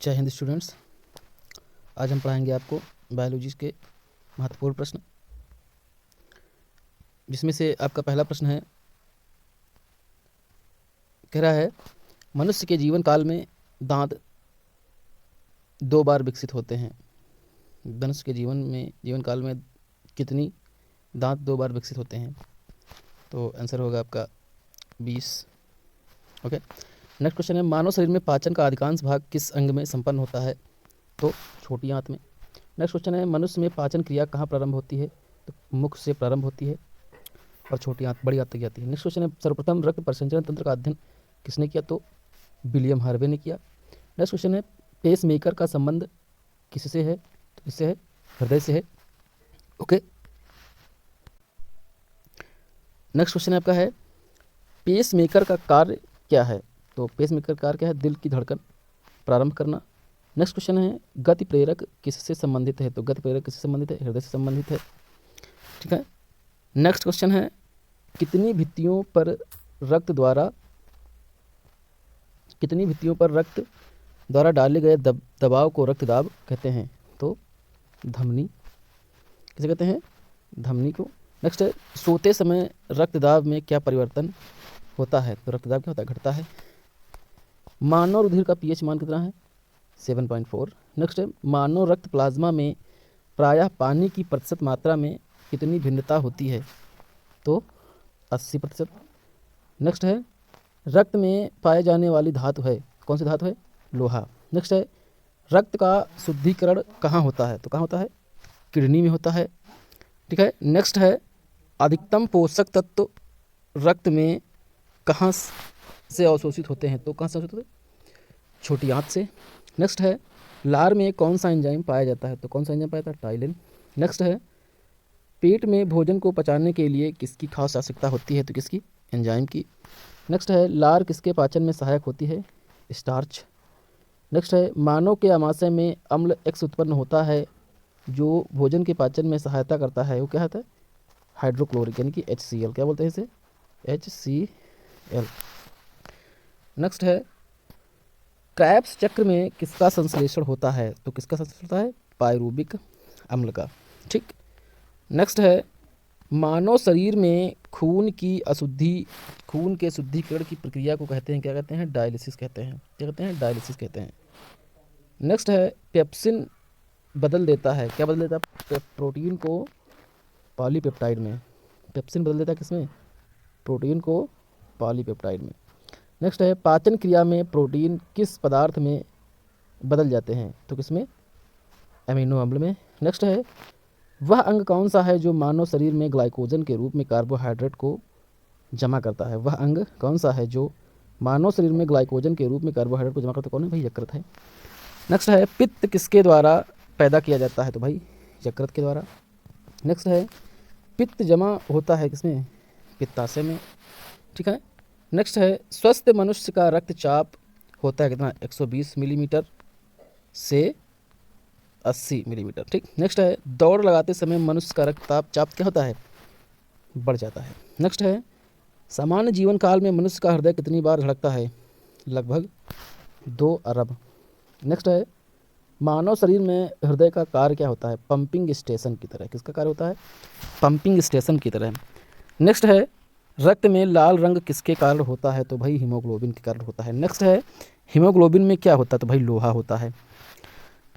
जय हिंद स्टूडेंट्स। आज हम पढ़ाएंगे आपको बायोलॉजी के महत्वपूर्ण प्रश्न, जिसमें से आपका पहला प्रश्न है, कह रहा है मनुष्य के जीवन काल में दांत 2 बार विकसित होते हैं। मनुष्य के जीवन काल में कितनी दांत 2 बार विकसित होते हैं? तो आंसर होगा आपका 20। ओके, नेक्स्ट क्वेश्चन है, मानव शरीर में पाचन का अधिकांश भाग किस अंग में संपन्न होता है? तो छोटी आंत में। नेक्स्ट क्वेश्चन है, मनुष्य में पाचन क्रिया कहाँ प्रारंभ होती है? तो मुख से प्रारंभ होती है और छोटी आंत बड़ी आंत तक जाती है। नेक्स्ट क्वेश्चन है, सर्वप्रथम रक्त परिसंचरण तंत्र का अध्ययन किसने किया? तो विलियम हार्वे ने किया। नेक्स्ट क्वेश्चन है, पेस मेकर का संबंध किससे है? तो किससे है? हृदय से है। ओके, नेक्स्ट क्वेश्चन आपका है, पेस मेकर का कार्य क्या है? तो पेस मेकर का कार्य क्या है? दिल की धड़कन प्रारंभ करना। नेक्स्ट क्वेश्चन है, गति प्रेरक किससे संबंधित है? तो गति प्रेरक किससे संबंधित है? हृदय से संबंधित है। ठीक है, नेक्स्ट क्वेश्चन है, कितनी भित्तियों पर रक्त द्वारा डाले गए दबाव को रक्तदाब कहते हैं? तो धमनी। किसे कहते हैं? धमनी को। नेक्स्ट है, सोते समय रक्तदाब में क्या परिवर्तन होता है? तो रक्तदाब क्या होता है? घटता है। मानव रुधिर का पीएच मान कितना है? 7.4। नेक्स्ट है, मानव रक्त प्लाज्मा में प्रायः पानी की प्रतिशत मात्रा में कितनी भिन्नता होती है? तो 80%। नेक्स्ट है, रक्त में पाए जाने वाली धातु है, कौन सी धातु है? लोहा। नेक्स्ट है, रक्त का शुद्धिकरण कहाँ होता है? तो कहाँ होता है? किडनी में होता है। ठीक है, नेक्स्ट है, अधिकतम पोषक तत्व रक्त में कहाँ से अवशोषित होते हैं? तो कहाँ से अवशोषित होते हैं? छोटी आंत से। नेक्स्ट है, लार में कौन सा एंजाइम पाया जाता है? तो कौन सा एंजाइम पाया जाता है? टाइलिन। नेक्स्ट है, पेट में भोजन को पचाने के लिए किसकी खास आवश्यकता होती है? तो किसकी? एंजाइम की। नेक्स्ट है, लार किसके पाचन में सहायक होती है? स्टार्च। नेक्स्ट है, मानव के आमाशय में अम्ल X उत्पन्न होता है जो भोजन के पाचन में सहायता करता है, वो क्या होता है? हाइड्रोक्लोरिक, यानी कि HCl। क्या बोलते हैं इसे? HCl। नेक्स्ट है, क्रेब्स चक्र में किसका संश्लेषण होता है? तो किसका संश्लेषण होता है? पायरूबिक अम्ल का। ठीक। नेक्स्ट है, मानव शरीर में खून के शुद्धिकरण की प्रक्रिया को कहते हैं, क्या कहते हैं? डायलिसिस कहते हैं। क्या कहते हैं? डायलिसिस कहते हैं। नेक्स्ट है, पेप्सिन बदल देता है, क्या बदल देता है? प्रोटीन को पॉलीपेप्टाइड में। पेप्सिन बदल देता है किसमें? प्रोटीन को पॉलीपेप्टाइड में। नेक्स्ट है, पाचन क्रिया में प्रोटीन किस पदार्थ में बदल जाते हैं? तो किसमें? एमिनो अम्ल में। नेक्स्ट है, वह अंग कौन सा है जो मानव शरीर में ग्लाइकोजन के रूप में कार्बोहाइड्रेट को जमा करता है? वह अंग कौन सा है जो मानव शरीर में ग्लाइकोजन के रूप में कार्बोहाइड्रेट को जमा करता है? कौन है भाई? यकृत है। नेक्स्ट है, पित्त किसके द्वारा पैदा किया जाता है? तो भाई यकृत के द्वारा। नेक्स्ट है, पित्त जमा होता है किसमें? पित्ताशय में। ठीक है। नेक्स्ट है, स्वस्थ मनुष्य का रक्तचाप होता है कितना? 120 मिलीमीटर से 80 मिलीमीटर। ठीक। नेक्स्ट है, दौड़ लगाते समय मनुष्य का रक्तचाप क्या होता है? बढ़ जाता है। नेक्स्ट है, सामान्य जीवन काल में मनुष्य का हृदय कितनी बार धड़कता है? लगभग 2 अरब। नेक्स्ट है, मानव शरीर में हृदय का कार्य क्या होता है? पंपिंग स्टेशन की तरह। किसका कार्य होता है? पंपिंग स्टेशन की तरह। नेक्स्ट है, रक्त में लाल रंग किसके कारण होता है? तो भाई हीमोग्लोबिन के कारण होता है। नेक्स्ट है, हीमोग्लोबिन में क्या होता है? तो भाई लोहा होता है।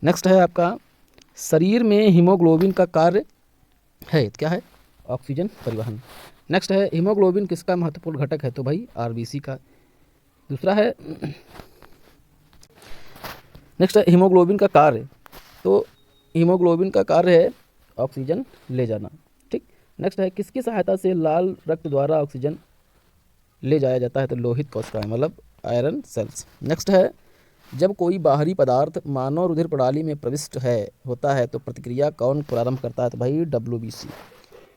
नेक्स्ट है आपका, शरीर में हीमोग्लोबिन का कार्य है, क्या है? ऑक्सीजन परिवहन। नेक्स्ट है, हीमोग्लोबिन किसका महत्वपूर्ण घटक है? तो भाई RBC का। दूसरा है, नेक्स्ट है, हीमोग्लोबिन का कार्य। तो हीमोग्लोबिन का कार्य है ऑक्सीजन ले जाना। ठीक। नेक्स्ट है, किसकी सहायता से लाल रक्त द्वारा ऑक्सीजन ले जाया जाता है? तो लोहित कोशिकाएं, मतलब आयरन सेल्स। नेक्स्ट है, जब कोई बाहरी पदार्थ मानव रुधिर प्रणाली में प्रविष्ट होता है तो प्रतिक्रिया कौन प्रारंभ करता है? तो भाई WBC।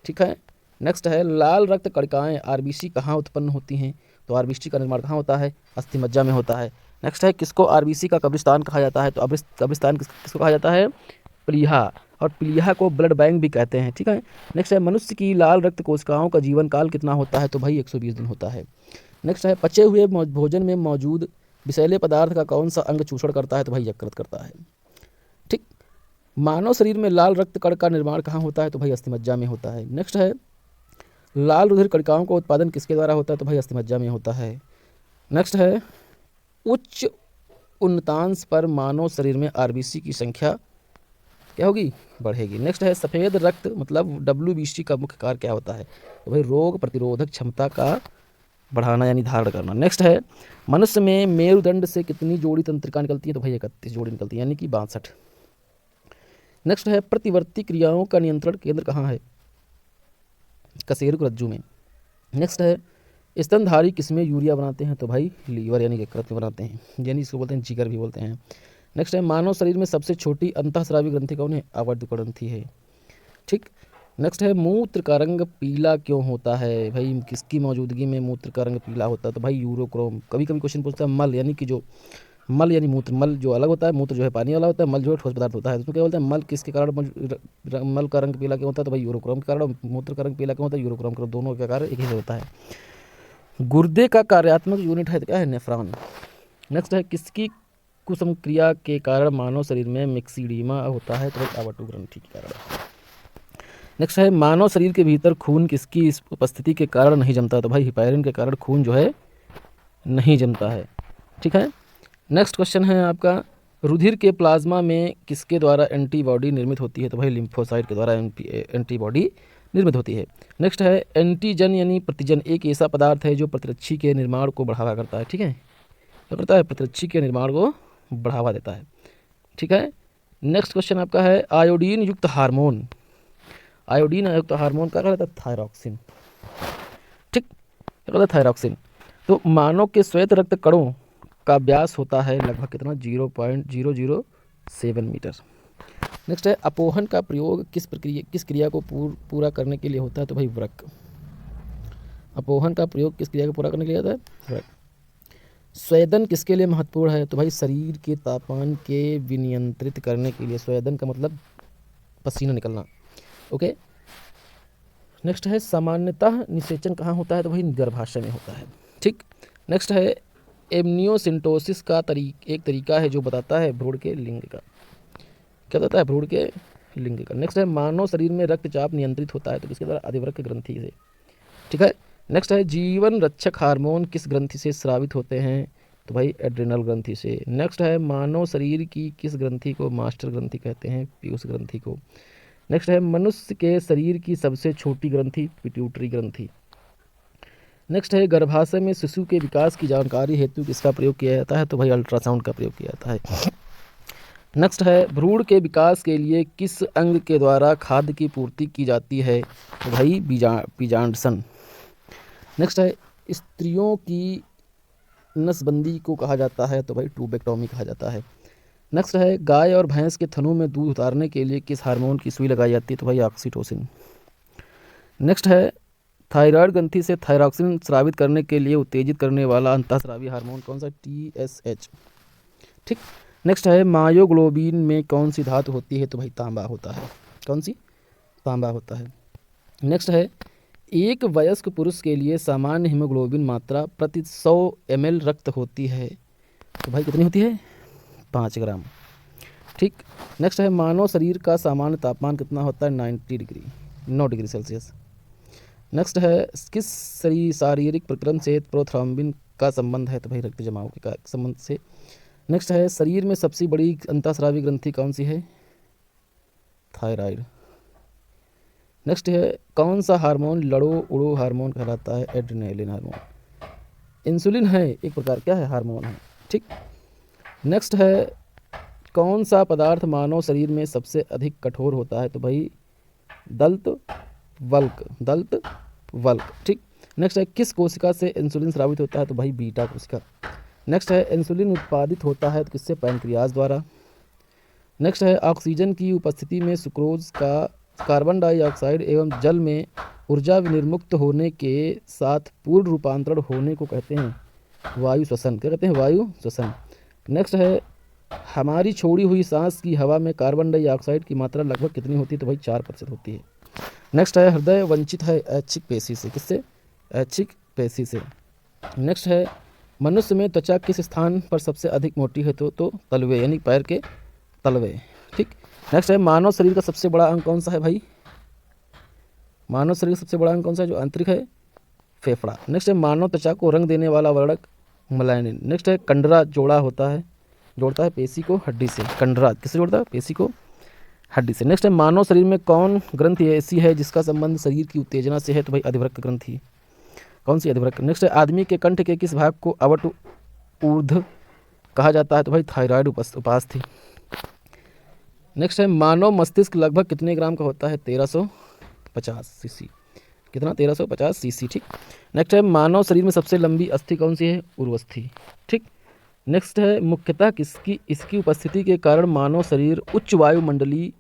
ठीक है। नेक्स्ट है, लाल रक्त कणिकाएं RBC कहाँ उत्पन्न होती हैं? तो RBC का निर्माण कहाँ होता है? अस्थिमज्जा में होता है। नेक्स्ट है, किसको RBC का कब्रिस्तान कहा जाता है? तो कब्रिस्तान किसको कहा जाता है? प्लीहा। और प्लीहा को ब्लड बैंक भी कहते हैं। ठीक है। नेक्स्ट है, मनुष्य की लाल रक्त कोशिकाओं का जीवन काल कितना होता है? तो भाई 120 दिन होता है। नेक्स्ट है, पचे हुए भोजन में मौजूद विषैले पदार्थ का कौन सा अंग चूषण करता है? तो भाई यकृत करता है। ठीक। मानव शरीर में लाल रक्त कण का निर्माण कहाँ होता है? तो भाई अस्थिमज्जा में होता है। नेक्स्ट है लाल रुधिर कणिकाओं का उत्पादन किसके द्वारा होता है? तो भाई अस्थिमज्जा में होता है। नेक्स्ट है उच्च उन्नतांश पर मानव शरीर में आरबीसी की संख्या क्या होगी? बढ़ेगी। नेक्स्ट है सफ़ेद रक्त मतलब WBC का मुख्य कार्य क्या होता है? तो भाई रोग प्रतिरोधक क्षमता का बढ़ाना यानी धारण करना। नेक्स्ट है मनुष्य में मेरुदंड से कितनी जोड़ी तंत्रिका निकलती है? तो भाई 31 जोड़ी निकलती है यानी कि 62। नेक्स्ट है प्रतिवर्ती क्रियाओं का नियंत्रण केंद्र कहाँ है? कशेरुक रज्जु में। नेक्स्ट है स्तनधारी किसमें यूरिया बनाते हैं? तो भाई लीवर यानी यकृत में बनाते हैं, यानी इसको बोलते हैं जिगर भी बोलते हैं। नेक्स्ट है मानव शरीर में सबसे छोटी अंतःस्रावी ग्रंथि कौन है? आवर्त ग्रंथि है। ठीक। नेक्स्ट है मूत्र का रंग पीला क्यों होता है? भाई किसकी मौजूदगी में मूत्र का रंग पीला होता है? तो भाई यूरोक्रोम। कभी कभी क्वेश्चन पूछता है मल यानी कि जो मल यानी मूत्र, मल जो अलग होता है, मूत्र जो है पानी वाला होता है, मल जो है ठोस पदार्थ होता है। उसमें क्या बोलते हैं मल किसके कारण मल का रंग पीला क्यों होता है? तो भाई यूरोक्रोम के कारण। मूत्र का रंग पीला क्यों होता है? यूरोक्रोम के। दोनों का कार्य एक ही से होता है। गुर्दे का कार्यात्मक यूनिट है तो क्या है? नेफ्रॉन। नेक्स्ट है किसकी कुसुम क्रिया के कारण मानव शरीर में मिक्सीडीमा होता है? तो भाई आवर्त ग्रंथि के कारण। नेक्स्ट है मानव शरीर के भीतर खून किसकी उपस्थिति के कारण नहीं जमता? तो भाई हिपैरिन के कारण खून जो है नहीं जमता है। ठीक है। नेक्स्ट क्वेश्चन है आपका रुधिर के प्लाज्मा में किसके द्वारा एंटीबॉडी निर्मित होती है? तो भाई लिम्फोसाइट के द्वारा एंटीबॉडी निर्मित होती है। नेक्स्ट है एंटीजन यानी प्रतिजन एक ऐसा पदार्थ है जो प्रतिरक्षी के निर्माण को बढ़ावा करता है। ठीक है, क्या करता है? प्रतिरक्षी के निर्माण को बढ़ावा देता है। ठीक है। नेक्स्ट क्वेश्चन आपका है आयोडीन युक्त हार्मोन। आयोडीन युक्त हार्मोन का कहता है थायरॉक्सिन। ठीक, क्या कहता है? थायरॉक्सिन। तो मानव के श्वेत रक्त कणों का व्यास होता है लगभग कितना? 0.007 मीटर। नेक्स्ट है अपोहन का प्रयोग किस क्रिया को पूरा करने के लिए होता है? तो भाई वृक्क। अपोहन का प्रयोग किस क्रिया को पूरा करने के लिए होता है? वृक्क। स्वेदन किसके लिए महत्वपूर्ण है? तो भाई शरीर के तापमान के विनियंत्रित करने के लिए। स्वेदन का मतलब पसीना निकलना। ओके। नेक्स्ट है सामान्यतः निषेचन कहाँ होता है? तो भाई गर्भाशय में होता है। ठीक। नेक्स्ट है एमनियोसिंटोसिस का एक तरीका है जो बताता है भ्रूण के लिंग का। क्या बताता है? भ्रूण के लिंग का। नेक्स्ट है मानव शरीर में रक्तचाप नियंत्रित होता है तो किसके द्वारा? अधिवृक्क ग्रंथि से। ठीक है। नेक्स्ट है जीवन रक्षक हार्मोन किस ग्रंथि से स्रावित होते हैं? तो भाई एड्रिनल ग्रंथि से। नेक्स्ट है मानव शरीर की किस ग्रंथि को मास्टर ग्रंथि कहते हैं? पीयूष ग्रंथि को। नेक्स्ट है मनुष्य के शरीर की सबसे छोटी ग्रंथि पिट्यूटरी ग्रंथि। नेक्स्ट है गर्भाशय में शिशु के विकास की जानकारी हेतु किसका प्रयोग किया जाता है? तो भाई अल्ट्रासाउंड का प्रयोग किया जाता है। नेक्स्ट है भ्रूण के विकास के लिए किस अंग के द्वारा खाद्य की पूर्ति की जाती है? तो भाई बीजांडसन। नेक्स्ट है स्त्रियों की नसबंदी को कहा जाता है? तो भाई ट्यूबेक्टोमी कहा जाता है। नेक्स्ट है गाय और भैंस के थनों में दूध उतारने के लिए किस हार्मोन की सुई लगाई जाती है? तो भाई ऑक्सीटोसिन। नेक्स्ट है थायराइड ग्रंथि से थायरॉक्सिन स्रावित करने के लिए उत्तेजित करने वाला अंतःस्रावी हार्मोन कौन सा? TSH। ठीक। नेक्स्ट है मायोग्लोबिन में कौन सी धातु होती है? तो भाई तांबा होता है। कौन सी? तांबा होता है। नेक्स्ट है एक वयस्क पुरुष के लिए सामान्य हीमोग्लोबिन मात्रा प्रति 100 ml रक्त होती है तो भाई कितनी होती है? 5 ग्राम। ठीक। नेक्स्ट है मानव शरीर का सामान्य तापमान कितना होता है? 9 डिग्री सेल्सियस। नेक्स्ट है किस शारीरिक प्रकरण से प्रोथ्रॉम्बिन का संबंध है? तो भाई रक्त जमाव के संबंध से। नेक्स्ट है शरीर में सबसे बड़ी अंतःस्रावी ग्रंथि कौन सी है? थायराइड। नेक्स्ट है कौन सा हार्मोन लड़ो उड़ो हार्मोन कहलाता है? Adrenaline hormone. इंसुलिन है एक प्रकार क्या है? हार्मोन है। ठीक। नेक्स्ट है कौन सा पदार्थ मानव शरीर में सबसे अधिक कठोर होता है? तो भाई दल्त वल्क। ठीक। नेक्स्ट है किस कोशिका से इंसुलिन स्रावित होता है? तो भाई बीटा कोशिका। नेक्स्ट है इंसुलिन उत्पादित होता है तो किससे? पैनक्रियाज द्वारा। नेक्स्ट है ऑक्सीजन की उपस्थिति में सुक्रोज का कार्बन डाइऑक्साइड एवं जल में ऊर्जा विनिर्मुक्त होने के साथ पूर्ण रूपांतरण होने को कहते हैं वायु श्वसन। क्या कहते हैं? वायु श्वसन। नेक्स्ट है हमारी छोड़ी हुई सांस की हवा में कार्बन डाइऑक्साइड की मात्रा लगभग कितनी होती है? तो भाई 4% होती है। नेक्स्ट है हृदय वंचित है ऐच्छिक पेशी से। किससे? ऐच्छिक पेशी से। नेक्स्ट है मनुष्य में त्वचा किस स्थान पर सबसे अधिक मोटी है? तो तलवे यानी पैर के तलवे। ठीक। नेक्स्ट है मानव शरीर का सबसे बड़ा अंग कौन सा है भाई? मानव शरीर का सबसे बड़ा अंग कौन सा है जो आंतरिक है? फेफड़ा। नेक्स्ट है मानव त्वचा को रंग देने वाला वर्णक मेलानिन। नेक्स्ट है कंडरा जोड़ता है पेशी को हड्डी से। कंडरा किससे जोड़ता है? पेशी को हड्डी से। नेक्स्ट है मानव शरीर में कौन ग्रंथि ऐसी है जिसका संबंध शरीर की उत्तेजना से है? तो भाई अधिवृक्क ग्रंथि। कौन सी? अधिवृक्क। नेक्स्ट है आदमी के कंठ के किस भाग को अवट ऊर्ध्व कहा जाता है? तो भाई थायराइड उपास्थि। नेक्स्ट है मानव मस्तिष्क लगभग कितने ग्राम का होता है? 1350 सीसी। कितना? 1350 सीसी। ठीक। नेक्स्ट है मानव शरीर में सबसे लंबी अस्थि कौन सी है? उर्वस्थि। ठीक। नेक्स्ट है मुख्यतः इसकी उपस्थिति के कारण मानव शरीर उच्च वायुमंडलीय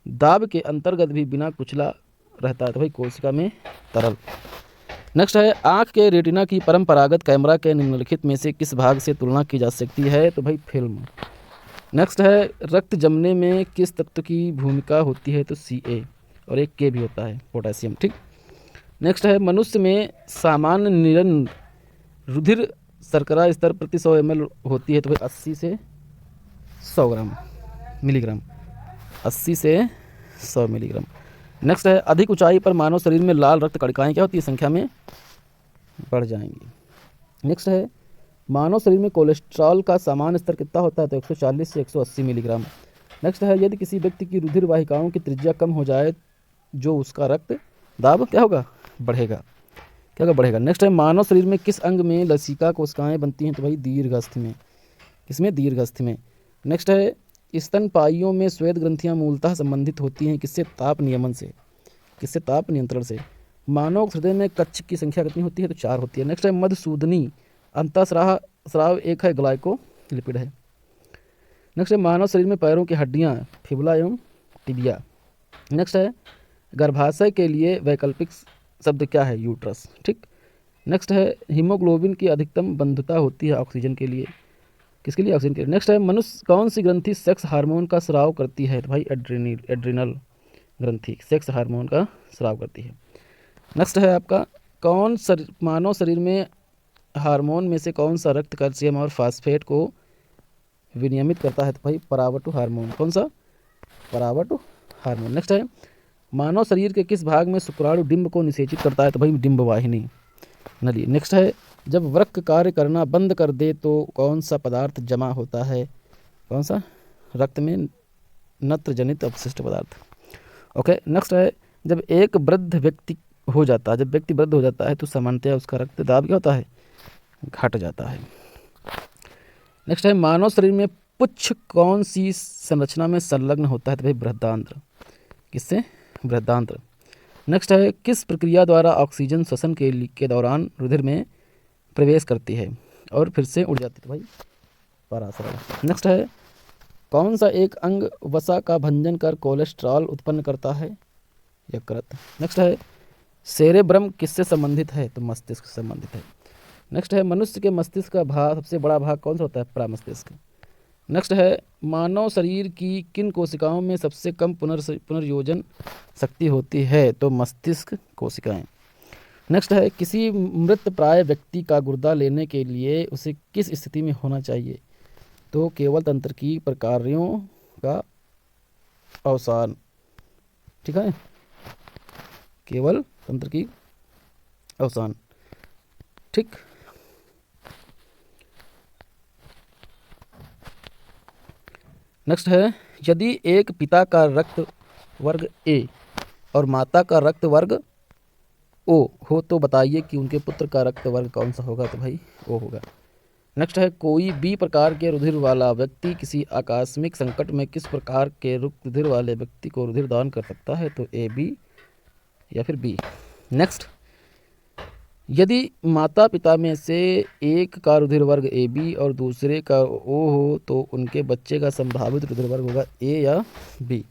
दाब के अंतर्गत भी बिना कुचला रहता है? तो भाई कोशिका में तरल। नेक्स्ट है आँख के रेटिना की परंपरागत कैमरा के निम्नलिखित में से किस भाग से तुलना की जा सकती है? तो भाई फिल्म। नेक्स्ट है रक्त जमने में किस तत्व की भूमिका होती है? तो Ca और एक K भी होता है, पोटेशियम। ठीक। नेक्स्ट है मनुष्य में सामान्य निरन रुधिर शर्करा स्तर प्रति 100 ml होती है? तो भाई 80 से 100 ग्राम मिलीग्राम। 80 से 100 मिलीग्राम। नेक्स्ट है अधिक ऊंचाई पर मानव शरीर में लाल रक्त कणिकाएँ क्या होती है? संख्या में बढ़ जाएंगी। नेक्स्ट है मानव शरीर में कोलेस्ट्रॉल का सामान्य स्तर कितना होता है? तो 140 से 180 मिलीग्राम। नेक्स्ट है यदि किसी व्यक्ति की रुधिर वाहिकाओं की त्रिज्या कम हो जाए जो उसका रक्त दाब क्या होगा? बढ़ेगा। क्या होगा? बढ़ेगा। नेक्स्ट है मानव शरीर में किस अंग में लसिका कोशिकाएं बनती हैं? तो भाई दीर्घस्थि में। किसमें? दीर्घस्थि में। नेक्स्ट है स्तनपाइयों में श्वेत ग्रंथियां मूलतः संबंधित होती हैं किससे? ताप नियमन से। किससे? ताप नियंत्रण से। मानव हृदय में कक्ष की संख्या कितनी होती है? तो 4 होती है। नेक्स्ट है मधुसूदनी अंतःस्राव एक है ग्लाइकोलिपिड है। नेक्स्ट है मानव शरीर में पैरों की हड्डियां फिबुला एवं टिबिया। नेक्स्ट है गर्भाशय के लिए वैकल्पिक शब्द क्या है? यूट्रस। ठीक। नेक्स्ट है हीमोग्लोबिन की अधिकतम बंधुता होती है ऑक्सीजन के लिए। किसके लिए? ऑक्सीजन के लिए। नेक्स्ट है मनुष्य कौन सी ग्रंथि सेक्स हार्मोन का स्राव करती है? तो भाई एड्रिनल ग्रंथि सेक्स हार्मोन का स्राव करती है। नेक्स्ट है आपका मानव शरीर में हार्मोन में से कौन सा रक्त कैल्शियम और फास्फेट को विनियमित करता है? तो भाई परावटु हार्मोन। कौन सा? परावटु हार्मोन। नेक्स्ट है मानव शरीर के किस भाग में शुक्राणु डिंब को निषेचित करता है? तो भाई डिंब वाहिनी नली। नेक्स्ट है जब वृक्क कार्य करना बंद कर दे तो कौन सा पदार्थ जमा होता है? कौन सा? रक्त में नत्र जनित अपशिष्ट पदार्थ। ओके। नेक्स्ट है जब व्यक्ति वृद्ध हो जाता है तो सामान्यतः उसका रक्त दाब क्या होता है? घट जाता है। नेक्स्ट है मानव शरीर में पुच्छ कौन सी संरचना में संलग्न होता है? तो भाई बृहदांत्र। किससे? बृहदांत्र। नेक्स्ट है किस प्रक्रिया द्वारा ऑक्सीजन श्वसन के दौरान रुधिर में प्रवेश करती है और फिर से उड़ जाती है? तो भाई परासरण। नेक्स्ट है कौन सा एक अंग वसा का भंजन कर कोलेस्ट्रॉल उत्पन्न करता है? यकृत। नेक्स्ट है सेरेब्रम किससे संबंधित है? तो मस्तिष्क से संबंधित है। नेक्स्ट है मनुष्य के मस्तिष्क का भाग सबसे बड़ा भाग कौन सा होता है? प्रमस्तिष्क। नेक्स्ट है मानव शरीर की किन कोशिकाओं में सबसे कम पुनर्योजन शक्ति होती है? तो मस्तिष्क कोशिकाएं। नेक्स्ट है किसी मृत प्राय व्यक्ति का गुर्दा लेने के लिए उसे किस स्थिति में होना चाहिए? तो केवल तंत्र की प्रकारों का अवसान। ठीक है, केवल तंत्र की अवसान। ठीक। नेक्स्ट है यदि एक पिता का रक्त वर्ग ए और माता का रक्त वर्ग ओ हो तो बताइए कि उनके पुत्र का रक्त वर्ग कौन सा होगा? तो भाई ओ होगा। नेक्स्ट है कोई बी प्रकार के रुधिर वाला व्यक्ति किसी आकस्मिक संकट में किस प्रकार के रुधिर वाले व्यक्ति को रुधिर दान कर सकता है? तो ए बी या फिर बी। नेक्स्ट यदि माता पिता में से एक का रुधिर वर्ग ए बी और दूसरे का ओ हो तो उनके बच्चे का संभावित रुधिर वर्ग होगा ए या बी।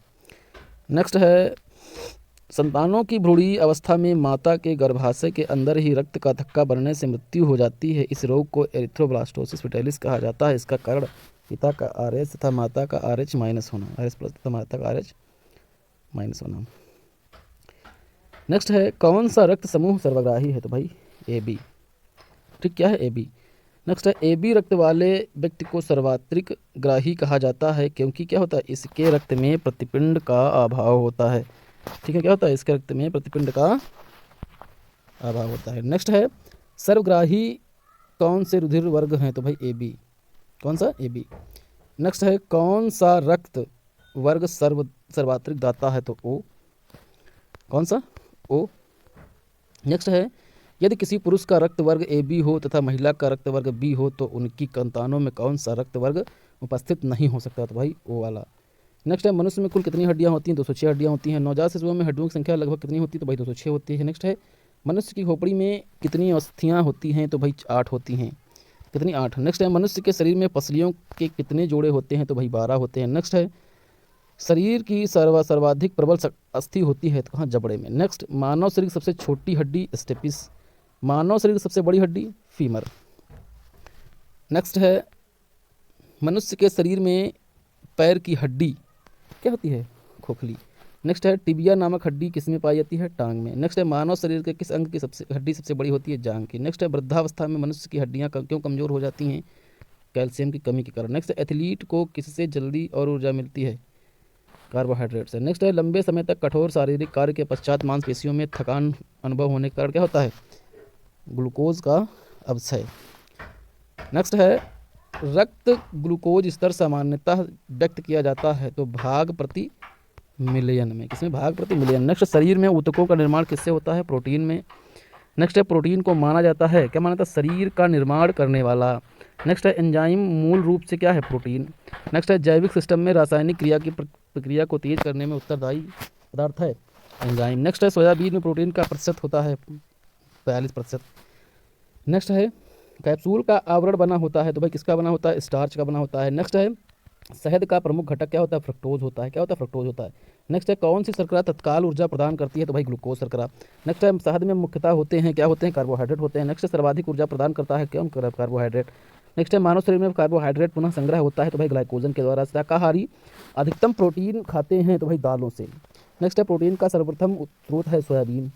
नेक्स्ट है संतानों की भ्रूणीय अवस्था में माता के गर्भाशय के अंदर ही रक्त का थक्का बनने से मृत्यु हो जाती है। इस रोग को एरिथ्रोब्लास्टोसिस फेटालिस कहा जाता है। इसका कारण पिता का RH तथा माता का RH माइनस होना, RH प्लस तथा माता का RH माइनस होना। नेक्स्ट है कौन सा रक्त समूह सर्वग्राही है? तो भाई AB। ठीक, क्या है? AB। नेक्स्ट है AB रक्त वाले व्यक्ति को सर्वात्रिक ग्राही कहा जाता है क्योंकि क्या होता है, इसके रक्त में प्रतिपिंड का अभाव होता है। ठीक है, क्या होता है, इसके रक्त में प्रतिपिंड का अभाव होता है। नेक्स्ट है सर्वग्राही कौन से रुधिर वर्ग हैं, तो भाई AB। कौन सा, AB। नेक्स्ट है कौन सा रक्त वर्ग सर्वात्रिक दाता है, तो O। कौन सा, O। नेक्स्ट है यदि किसी पुरुष का रक्त वर्ग AB हो तथा महिला का रक्त वर्ग B हो तो उनकी संतानों में कौन सा रक्त वर्ग उपस्थित नहीं हो सकता, तो भाई O वाला। नेक्स्ट है मनुष्य में कुल कितनी हड्डियां होती हैं, 206 हड्डियां होती हैं। नवजात शिशुओं में हड्डियों की संख्या लगभग कितनी होती है, तो भाई 206 होती है। नेक्स्ट है मनुष्य की खोपड़ी में कितनी अस्थियां होती हैं, तो भाई 8 होती हैं। कितनी, 8। नेक्स्ट है मनुष्य के शरीर में पसलियों के कितने जोड़े होते हैं, तो भाई 12 होते हैं। नेक्स्ट है शरीर की सर्वाधिक प्रबल अस्थि होती है, तो कहाँ, जबड़े में। नेक्स्ट मानव शरीर की सबसे छोटी हड्डी स्टेपिस। मानव शरीर की सबसे बड़ी हड्डी फीमर। नेक्स्ट है मनुष्य के शरीर में पैर की हड्डी क्या होती है, खोखली। नेक्स्ट है टिबिया नामक हड्डी किसमें पाई जाती है, टांग में। नेक्स्ट है मानव शरीर के किस अंग की हड्डी सबसे बड़ी होती है, जांघ की। नेक्स्ट है वृद्धावस्था में मनुष्य की हड्डियां क्यों कमजोर हो जाती हैं, कैल्शियम की कमी के कारण। नेक्स्ट है एथलीट को किससे जल्दी और ऊर्जा मिलती है, कार्बोहाइड्रेट से। नेक्स्ट है लंबे समय तक कठोर शारीरिक कार्य के पश्चात मांसपेशियों में थकान अनुभव होने के कारण क्या होता है, ग्लूकोज का अवक्षय। नेक्स्ट है रक्त ग्लूकोज स्तर सामान्यतः व्यक्त किया जाता है तो भाग प्रति मिलियन में, किसमें, भाग प्रति मिलियन। नेक्स्ट शरीर में ऊतकों का निर्माण किससे होता है, प्रोटीन में। नेक्स्ट है प्रोटीन को माना जाता है, क्या माना जाता है, शरीर का निर्माण करने वाला। नेक्स्ट है एंजाइम मूल रूप से क्या है, प्रोटीन। नेक्स्ट है जैविक सिस्टम में रासायनिक क्रिया की प्रक्रिया को तेज करने में उत्तरदायी पदार्थ है, एंजाइम। नेक्स्ट है सोयाबीन में प्रोटीन का प्रतिशत होता है 42%। नेक्स्ट है कैप्सूल का आवरण बना होता है, तो भाई किसका बना होता है, स्टार्च का बना होता है। नेक्स्ट है शहद का प्रमुख घटक क्या होता है, फ्रक्टोज होता है, क्या होता है, फ्रक्टोज होता है। नेक्स्ट है कौन सी शर्करा तत्काल ऊर्जा प्रदान करती है, तो भाई ग्लूकोज शर्करा। नेक्स्ट है शहद में मुख्यतः होते हैं, क्या होते हैं, कार्बोहाइड्रेट होते हैं। नेक्स्ट है सर्वाधिक ऊर्जा प्रदान करता है कौन, कार्बोहाइड्रेट। नेक्स्ट है मानव शरीर में कार्बोहाइड्रेट पुनः संग्रह होता है, तो भाई ग्लाइकोजन के द्वारा। शाकाहारी अधिकतम प्रोटीन खाते हैं, तो भाई दालों से। नेक्स्ट है प्रोटीन का सर्वप्रथम स्रोत है सोयाबीन,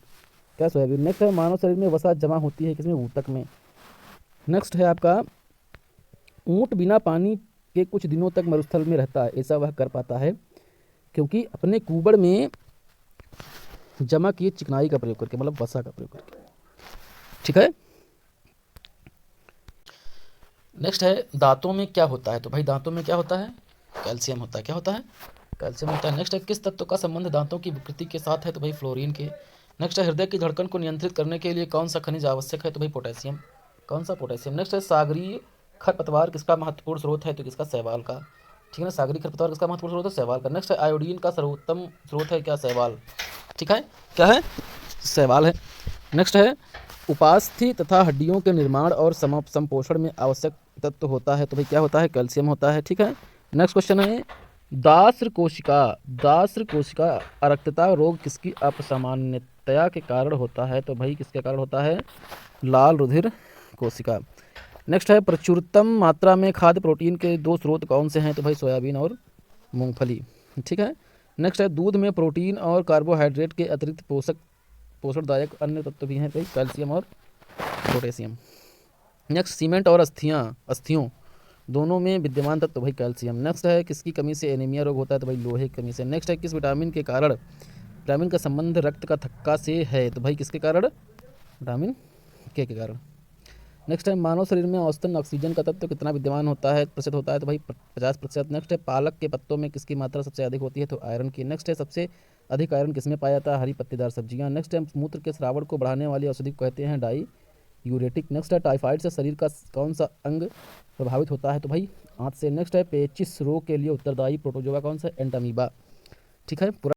क्या, सोयाबीन। नेक्स्ट है मानव शरीर में वसा जमा होती है किसमें, ऊतक में। नेक्स्ट है आपका ऊँट बिना पानी के कुछ दिनों तक मरुस्थल में रहता है, ऐसा वह कर पाता है क्योंकि अपने कुबड़ में जमा किए चिकनाई का प्रयोग करके, मतलब वसा का प्रयोग करके। ठीक है। नेक्स्ट है दांतों में क्या होता है, तो भाई दांतों में क्या होता है, कैल्शियम होता है, क्या होता है, कैल्शियम होता है। नेक्स्ट है किस तत्व का संबंध दांतों की विकृति के साथ है, तो भाई फ्लोरीन के। नेक्स्ट है हृदय की धड़कन को नियंत्रित करने के लिए कौन सा खनिज आवश्यक है, तो भाई पोटेशियम। कौन सा, पोटेशियम। नेक्स्ट है सागरीय खरपतवार किसका महत्वपूर्ण स्रोत है, तो किसका, शैवाल का। ठीक है ना, सागरीय खरपतवार किसका महत्वपूर्ण स्रोत है, शैवाल का। नेक्स्ट है आयोडीन का सर्वोत्तम स्रोत है, क्या, शैवाल। ठीक है, क्या है, शैवाल है। नेक्स्ट है उपास्थि तथा हड्डियों के निर्माण और संपोषण में आवश्यक तत्व होता है, तो भाई क्या होता है, कैल्शियम होता है। ठीक है। नेक्स्ट क्वेश्चन है दास्य कोशिका अरक्तता रोग किसकी असामान्यतया के कारण होता है, तो भाई किसके कारण होता है, लाल रुधिर कोशिका। नेक्स्ट है प्रचुरतम मात्रा में खाद्य प्रोटीन के 2 स्रोत कौन से हैं, तो भाई सोयाबीन और मूंगफली। ठीक है। नेक्स्ट है दूध में प्रोटीन और कार्बोहाइड्रेट के अतिरिक्त पोषणदायक अन्य तत्व भी हैं, भाई कैल्शियम और पोटेशियम। नेक्स्ट सीमेंट और अस्थियों दोनों में विद्यमान तत्व, भाई कैल्शियम। नेक्स्ट है किसकी कमी से एनीमिया रोग होता है, तो भाई लोहे की कमी से। नेक्स्ट है किस विटामिन के कारण विटामिन का संबंध रक्त का थक्का से है, तो भाई किसके कारण, विटामिन के कारण। नेक्स्ट है मानव शरीर में औसतन ऑक्सीजन का तत्व कितना विद्यमान होता है, प्रतिशत होता है, तो भाई 50%। नेक्स्ट है पालक के पत्तों में किसकी मात्रा सबसे अधिक होती है, तो आयरन की। नेक्स्ट है सबसे अधिक आयरन किसमें पाया जाता है, हरी पत्तेदार सब्जियां। नेक्स्ट है मूत्र के स्रावण को बढ़ाने वाली औषधि को कहते हैं डाईयूरेटिक। नेक्स्ट है टाइफाइड से शरीर का कौन सा अंग प्रभावित होता है, तो भाई आंत से। नेक्स्ट है पेचिस रोग के लिए उत्तरदायी प्रोटोजोआ कौन सा, एंटामीबा। ठीक है। पूरा